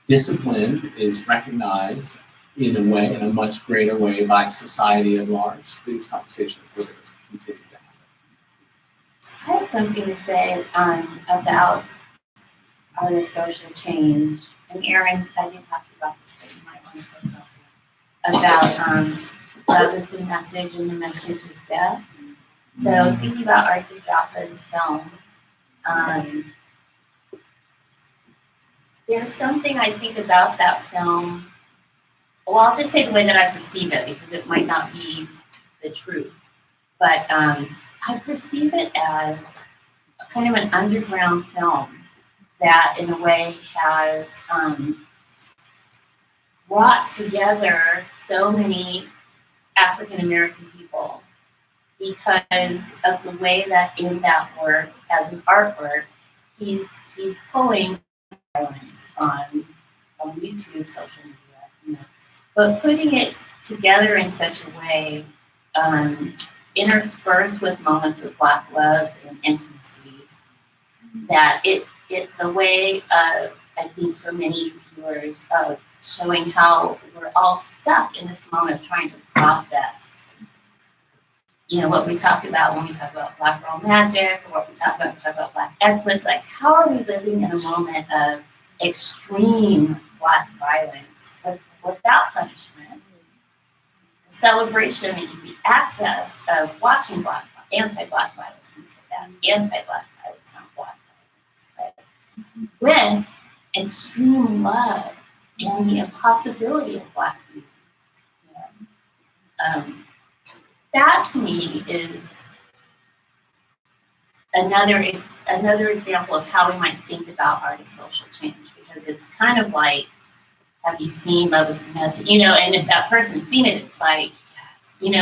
discipline is recognized in a much greater way by society at large. These conversations will continue to happen. I had something to say about artist social change. And Erin, I didn't talk to you about this, but you might want to say something about love is the message and the message is death. So thinking about Arthur Jafa's film, there's something I think about that film. Well, I'll just say the way that I perceive it, because it might not be the truth. But I perceive it as a kind of an underground film that, in a way, has brought together so many African American people because of the way that in that work, as an artwork, he's pulling violence on YouTube, social media, but putting it together in such a way, interspersed with moments of Black love and intimacy, that it's a way of, I think, for many viewers, of showing how we're all stuck in this moment of trying to process, what we talk about when we talk about Black girl magic, or what we talk about Black excellence. Like, how are we living in a moment of extreme Black violence without punishment, celebration, and easy access of watching anti-Black violence, we say that, anti-Black violence, not Black violence, right? With extreme love and the impossibility of Black beauty. That to me is another example of how we might think about artist social change, because it's kind of like, have you seen Love is the Message? And if that person's seen it, it's like, yes, and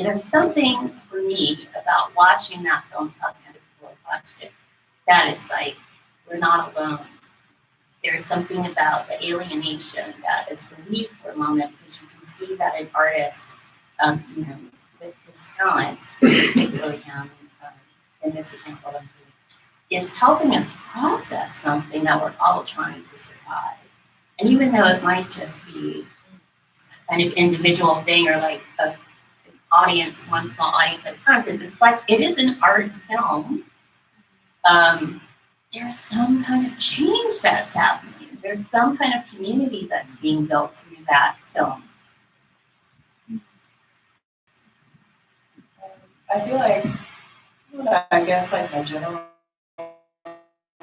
there's something for me about watching that film, talking to people who watched it, that it's like, we're not alone. There's something about the alienation that is relieved for a moment, because you can see that an artist, with his talents, particularly him, in this example, is helping us process something that we're all trying to survive. And even though it might just be a kind of individual thing, or like an audience, one small audience at a time, because it's like, it is an art film, there's some kind of change that's happening. There's some kind of community that's being built through that film. I feel like, I guess like my general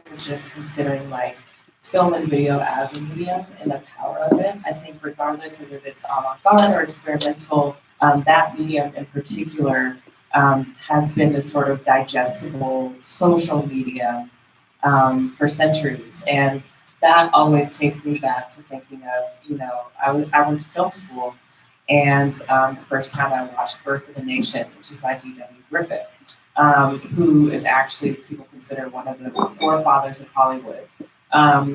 was just considering like film and video as a medium and the power of it. I think regardless of if it's avant-garde or experimental, that medium in particular has been this sort of digestible social media for centuries. And that always takes me back to thinking of, I went to film school, and the first time I watched Birth of a Nation, which is by D.W. Griffith, who is actually, people consider one of the forefathers of Hollywood,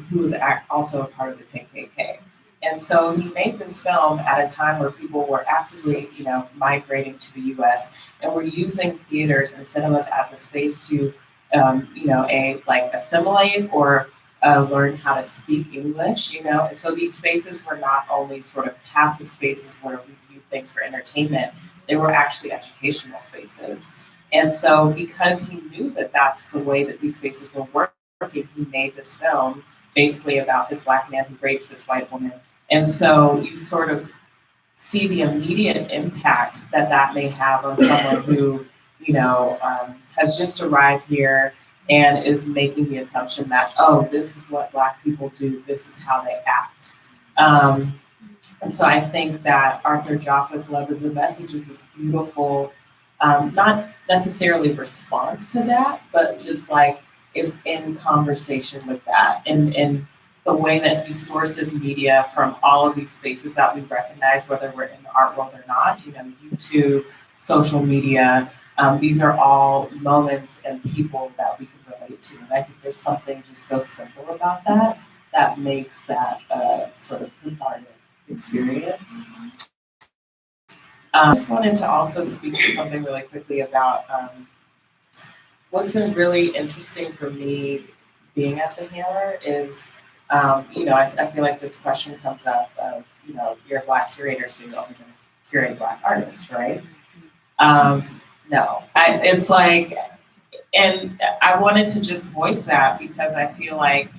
who was also a part of the KKK. And so he made this film at a time where people were actively, migrating to the U.S. and were using theaters and cinemas as a space to, assimilate or learn how to speak English, And so these spaces were not only sort of passive spaces where we viewed things for entertainment, they were actually educational spaces. And so because he knew that that's the way that these spaces were working, he made this film basically about this Black man who rapes this white woman. And so you sort of see the immediate impact that may have on someone who, has just arrived here and is making the assumption that, oh, this is what Black people do, this is how they act. And so I think that Arthur Jafa's Love is a Message is this beautiful, not necessarily response to that, but just like it's in conversation with that. And the way that he sources media from all of these spaces that we recognize, whether we're in the art world or not, YouTube, social media, these are all moments and people that we can relate to. And I think there's something just so simple about that makes that sort of cathartic experience. I just wanted to also speak to something really quickly about what's been really interesting for me being at the Hammer is, I feel like this question comes up of, you're a Black curator, so you're only going to curate Black artists, right? No, it's like, and I wanted to just voice that because I feel like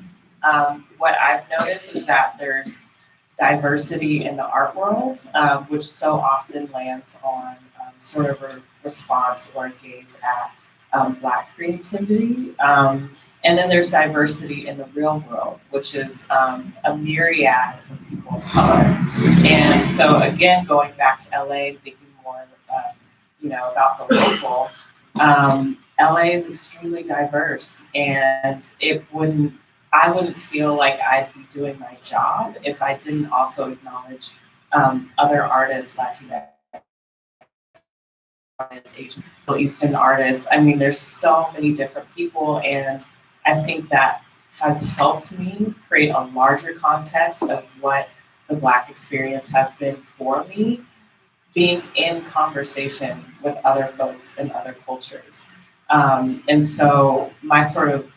what I've noticed is that there's diversity in the art world, which so often lands on sort of a response or a gaze at Black creativity. And then there's diversity in the real world, which is a myriad of people of color. And so again, going back to LA, thinking more, about the local, LA is extremely diverse, and I wouldn't feel like I'd be doing my job if I didn't also acknowledge other artists, Latinx artists, Asian, Middle Eastern artists. I mean, there's so many different people, and I think that has helped me create a larger context of what the Black experience has been for me, being in conversation with other folks in other cultures. And so my sort of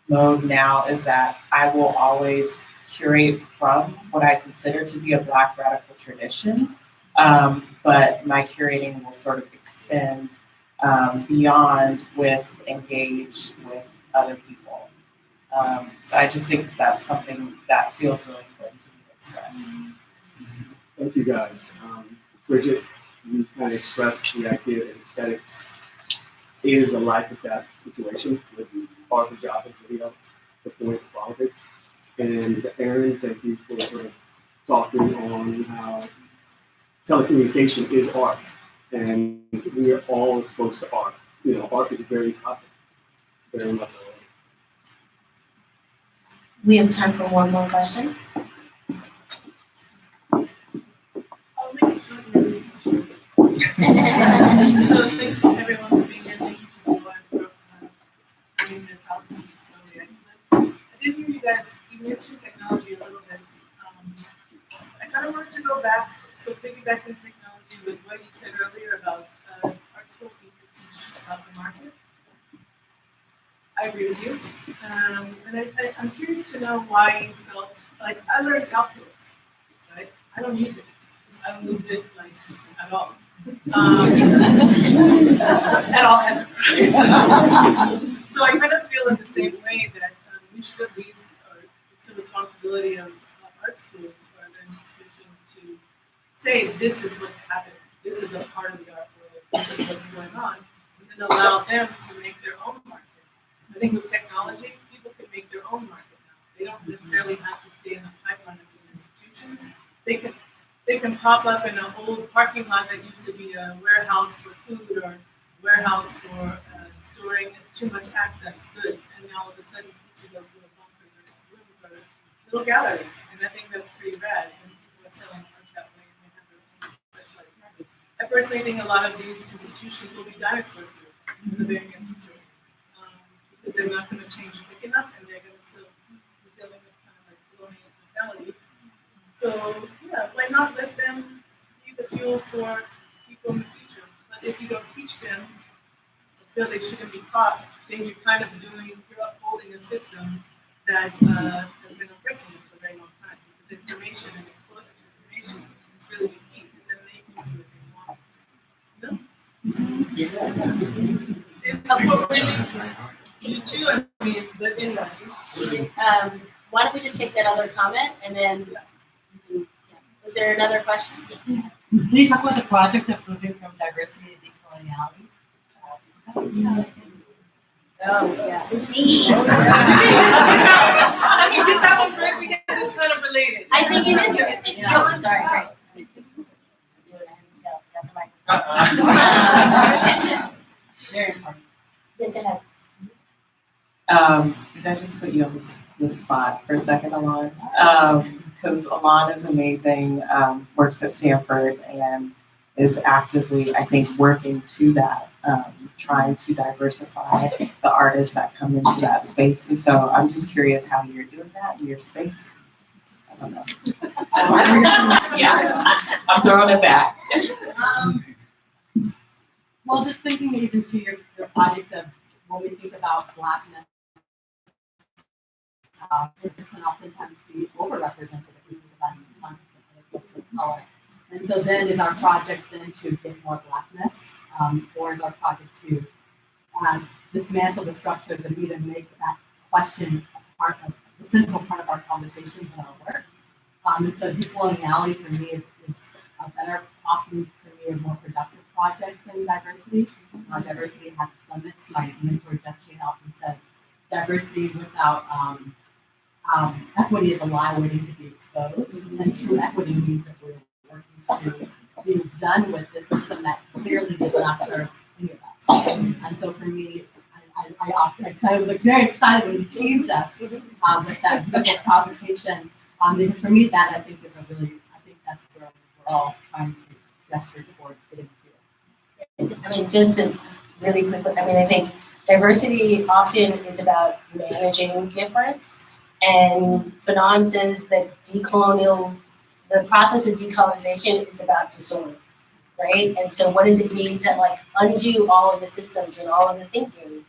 mode now is that I will always curate from what I consider to be a Black radical tradition, but my curating will sort of extend beyond with engage with other people. So I just think that's something that feels really important to me to express. Thank you guys. Bridget, you kind of expressed the idea that aesthetics is a life or death situation with Arthur Jafa's video, The Point of Politics. And Erin, thank you for sort of talking on how telecommunication is art, and we are all exposed to art. Art is very popular, very much. We have time for one more question. I'll make it short and really short. So thanks to everyone for being here. Thank you for bringing this out. This is really excellent. I did hear you guys, you mentioned technology a little bit. I kind of wanted to go back, so piggybacking technology with what you said earlier about art school needs to teach about the market. I agree with you. And I'm curious to know why you felt like I learned calculus, right? I don't use it. I don't use it like at all. At all ever. So I kind of feel in the same way that we should at least, or it's the responsibility of art schools or other institutions to say this is what's happening. This is a part of the art world. This is what's going on, and then allow them to make their own market. I think with technology, people can make their own market now. They don't necessarily necessarily have to stay in the pipeline of these institutions. They can pop up in an old parking lot that used to be a warehouse for food or warehouse for storing too much access goods, and now all of a sudden each of those little bunkers or rooms are little galleries, and I think that's pretty rad. And people are selling art that way, and they have their own specialized market. I personally think a lot of these institutions will be dinosaurs in the very near future, because they're not going to change quick enough, and they're going to still be dealing with kind of like colonialist mentality. So yeah, why not let them be the fuel for people in the future? But if you don't teach them, feel they shouldn't be taught, then you're upholding a system that has been oppressing us for a very long time. Because information and exposure to information is really the key, and then they can do what they want. No? It's what really you too, I mean, but anyway. Why don't we just take that other comment and then, was there another question? Can you talk about the project of moving from diversity to decoloniality? Oh, yeah. Let me get that one first because it's kind of related. I think it is, it's, oh, sorry, great. Very important. Yeah, go ahead. Did I just put you on the spot for a second, Alain? Because Alain is amazing, works at Stanford and is actively, I think, working to that, trying to diversify the artists that come into that space. And so I'm just curious how you're doing that in your space. I don't know. Yeah, I'm throwing it back. Well, just thinking even to your project of when we think about Blackness, it can oftentimes be overrepresented if we think about it in the context of color. And so then is our project then to get more Blackness, or is our project to dismantle the structures and even make that question a part of the central part of our conversations and our work? And so decoloniality for me is a better, often for me, a more productive project than diversity. Diversity has its limits. My mentor Jeff Chain often says diversity without equity is a lie waiting to be exposed. And true equity means that we're working to be done with the system that clearly does not serve any of us. And so for me, I was like very excited when you teased us with that simple provocation. Because for me, that I think is I think that's where we're all trying to gesture towards getting to. I mean, just to really quickly, I mean, I think diversity often is about managing difference. And Fanon says that the process of decolonization is about disorder, right? And so what does it mean to like undo all of the systems and all of the thinking?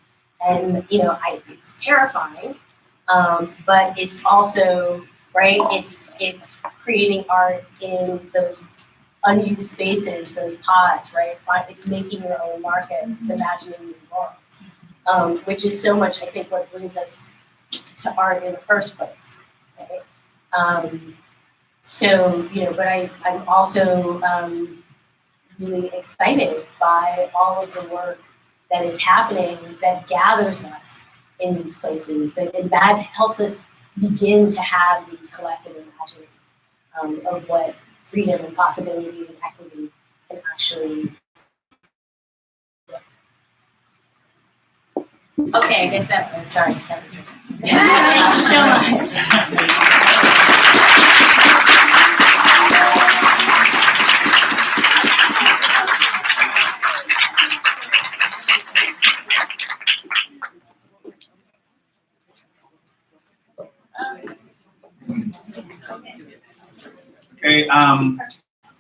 And, you know, it's terrifying, but it's also, right, it's creating art in those unused spaces, those pods, right? It's making your own markets, it's imagining new worlds, which is so much, I think, what brings us to art in the first place, right? So, you know, but I'm also really excited by all of the work that is happening that gathers us in these places, that helps us begin to have these collective imaginings of what freedom and possibility and equity can actually do. Okay, I guess that was, sorry. Thank you so much. Okay,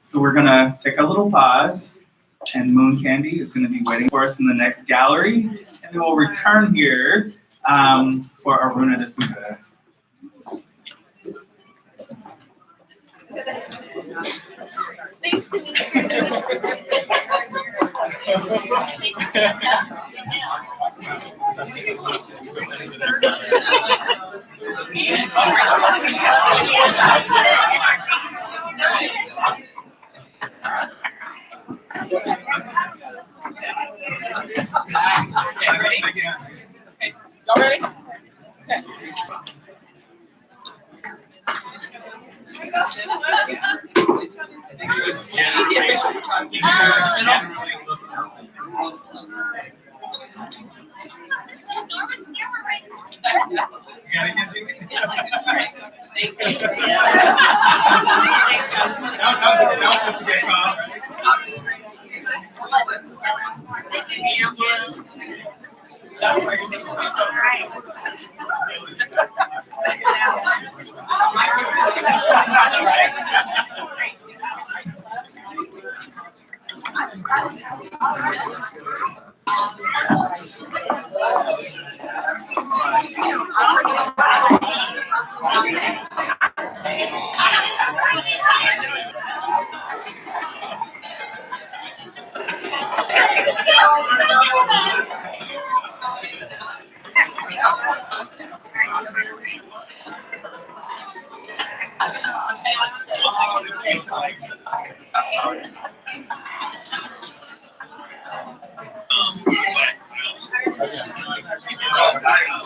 so we're gonna take a little pause, and Moon Candy is gonna be waiting for us in the next gallery, and then we'll return here for Aruna de Souza. Thanks to me. Y'all ready? Okay. She's the official photographer. Generally look You gotta get you. Now what you get called,